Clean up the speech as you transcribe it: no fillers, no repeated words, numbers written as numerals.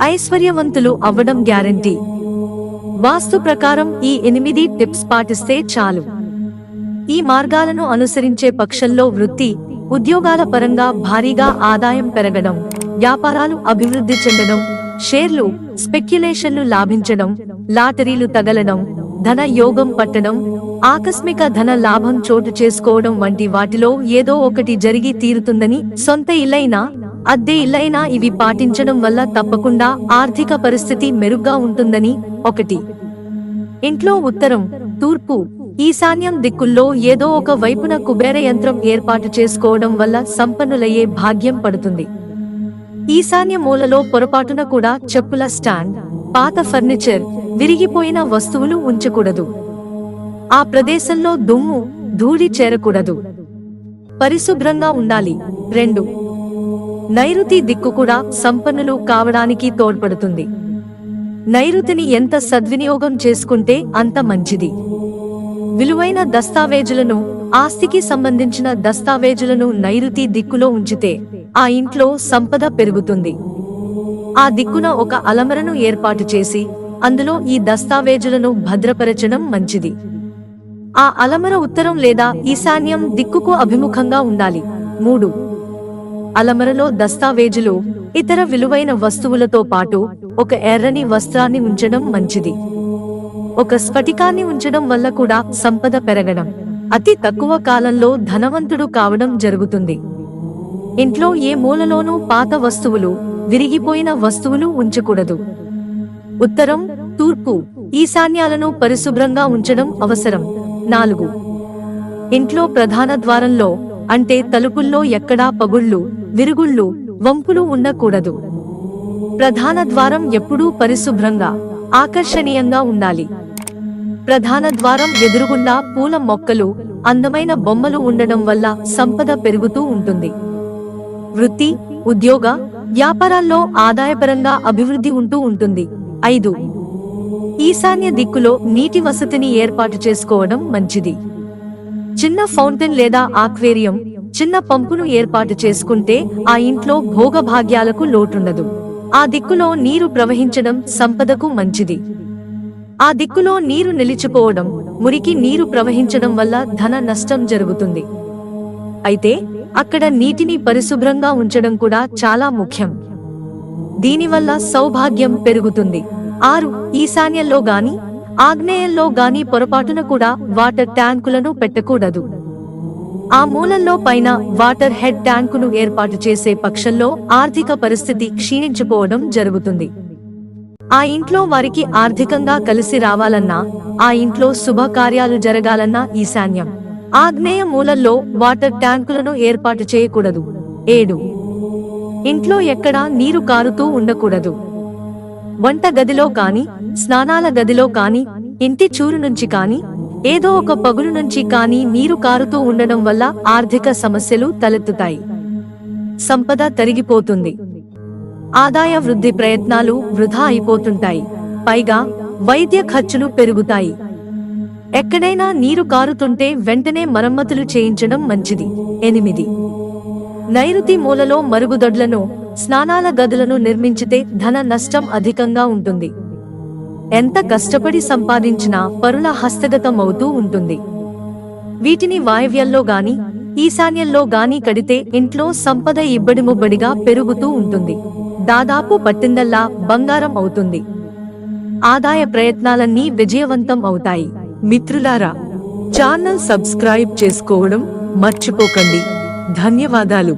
ఐశ్వర్యవంతులు అవ్వడం గ్యారంటీ. వాస్తు ప్రకారం ఈ 8 టిప్స్ పాటిస్తే చాలు. ఈ మార్గాలను అనుసరించే పక్షంలో వృత్తి, ఉద్యోగాల పరంగా భారీగా ఆదాయం పెరగడం, వ్యాపారాలు అభివృద్ధి చెందడం, షేర్లు, స్పెక్యులేషన్లు లాభించడం, లాటరీలు తగలడం, ధన యోగం పట్టడం, ఆకస్మిక ధన లాభం చోటు చేసుకోవడం వంటి వాటిలో ఏదో ఒకటి జరిగి తీరుతుందని, సొంత ఇల్లైనా అద్దె ఇల్లైనా ఇవి పాటించడం వల్ల తప్పకుండా ఆర్థిక పరిస్థితి మెరుగ్గా ఉంటుందని. 1. ఇంట్లో ఉత్తరం, తూర్పు, ఈశాన్యం దిక్కుల్లో ఏదో ఒక వైపున కుబేర యంత్రం ఏర్పాటు చేసుకోవడం వల్ల సంపన్నులయ్యే భాగ్యం పడుతుంది. ఈశాన్య మూలలో పొరపాటున కూడా చెప్పుల స్టాండ్, పాత ఫర్నిచర్, విరిగిపోయిన వస్తువులు ఉంచకూడదు. ఆ ప్రదేశంలో దుమ్ము, ధూళి చేరకూడదు. పరిశుభ్రంగా ఉండాలి. 2. నైరుతి దిక్కు కూడా సంపన్నులు కావడానికి తోడ్పడుతుంది. నైరుతిని ఎంత సద్వినియోగం చేసుకుంటే అంత మంచిది. విలువైన దస్తావేజులను, ఆస్తికి సంబంధించిన దస్తావేజులను నైరుతి దిక్కులో ఉంచితే ఆ ఇంట్లో సంపద పెరుగుతుంది. ఆ దిక్కున ఒక అలమరను ఏర్పాటు చేసి అందులో ఈ దస్తావేజులను భద్రపరచడం మంచిది. ఆ అలమర ఉత్తరం లేదా ఈశాన్యం దిక్కుకు అభిముఖంగా ఉండాలి. 3. అలమరలో దస్తావేజులు, ఇతర విలువైన వస్తువులతో పాటు ఒక ఎర్రని వస్త్రాన్ని ఉంచడం మంచిది. ఒక స్ఫటికాన్ని ఉంచడం వల్ల కూడా సంపద పెరగడం, అతి తక్కువ కాలంలో ధనవంతుడు కావడం జరుగుతుంది. ఇంట్లో ఏ మూలలోనూ పాత వస్తువులు, విరిగిపోయిన వస్తువులు ఉంచకూడదు. ఉత్తరం, తూర్పు, ఈశాన్యాలను పరిశుభ్రంగా ఉంచడం అవసరం. 4. ఇంట్లో ప్రధాన ద్వారంలో, అంటే తలుపుల్లో ఎక్కడా పగుళ్ళు, విరుగుళ్ళు, వంపులు ఉండకూడదు. ప్రధాన ద్వారం ఎప్పుడూ పరిశుభ్రంగా, ఆకర్షణీయంగా ఉండాలి. ప్రధాన ద్వారం ఎదురుగుండా పూల మొక్కలు, అందమైన బొమ్మలు ఉండడం వల్ల సంపద పెరుగుతూ ఉంటుంది. వృత్తి, ఉద్యోగ, వ్యాపారాల్లో ఆదాయపరంగా అభివృద్ధి ఉంటూ ఉంటుంది. 5. ఈశాన్య దిక్కులో నీటి వసతిని ఏర్పాటు చేసుకోవడం మంచిది. చిన్న ఫౌంటైన్ లేదా ఆక్వేరియం, చిన్న పంపును ఏర్పాటు చేసుకుంటే ఆ ఇంట్లో భోగభాగ్యాలకు లోటుండదు. ఆ దిక్కులో నీరు ప్రవహించడం సంపదకు మంచిది. ఆ దిక్కులో నీరు నిలిచిపోవడం, మురికి నీరు ప్రవహించడం వల్ల ధన నష్టం జరుగుతుంది. అయితే అక్కడ నీటిని పరిశుభ్రంగా ఉంచడం కూడా చాలా ముఖ్యం. దీనివల్ల సౌభాగ్యం పెరుగుతుంది. 6. ఈశాన్యంలో గాని, ఆగ్నేయంలో గాని పొరపాటున కూడా వాటర్ ట్యాంకులను పెట్టకూడదు. ఆ మూలల్లో పైన వాటర్ హెడ్ ట్యాంకును ఏర్పాటు చేసే పక్షంలో ఆర్థిక పరిస్థితి క్షీణించిపోవడం జరుగుతుంది. ఆ ఇంట్లో వారికి ఆర్థికంగా కలిసి రావాలన్నా, ఆ ఇంట్లో శుభకార్యాలు జరగాలన్నా ఈశాన్యం, ఆగ్నేయ మూలల్లో వాటర్ ట్యాంకులను ఏర్పాటు చేయకూడదు. 7. ఇంట్లో ఎక్కడా నీరు కారుతూ ఉండకూడదు. వంట గదిలో కాని, స్నానాల గదిలో కాని, ఇంటి చూరు నుంచి కాని, ఏదో ఒక పగులు నుంచి కాని నీరు కారుతూ ఉండడం వల్ల ఆర్థిక సమస్యలు తలెత్తుతాయి. సంపద తరిగిపోతుంది. ఆదాయ వృద్ధి ప్రయత్నాలు వృధా అయిపోతుంటాయి. పైగా వైద్య ఖర్చులు పెరుగుతాయి. ఎక్కడైనా నీరు కారుతుంటే వెంటనే మరమ్మతులు చేయించడం మంచిది. 8. నైరుతి మూలలో మరుగుదొడ్లను, స్నానాల గదులను నిర్మించితే ధన నష్టం అధికంగా ఉంటుంది. ఎంత కష్టపడి సంపాదించినా పరుల హస్తగతమవుతూ ఉంటుంది. వీటిని వాయవ్యంలో గాని, ఈశాన్యంలో గాని కడితే ఇంట్లో సంపద ఇబ్బడిముబ్బడిగా పెరుగుతూ ఉంటుంది. దాదాపు పట్టిందల్లా బంగారం అవుతుంది. ఆదాయ ప్రయత్నాలన్నీ విజయవంతం అవుతాయి. మిత్రులారా, ఛానల్ సబ్స్క్రైబ్ చేసుకోవడం మర్చిపోకండి. ధన్యవాదాలు.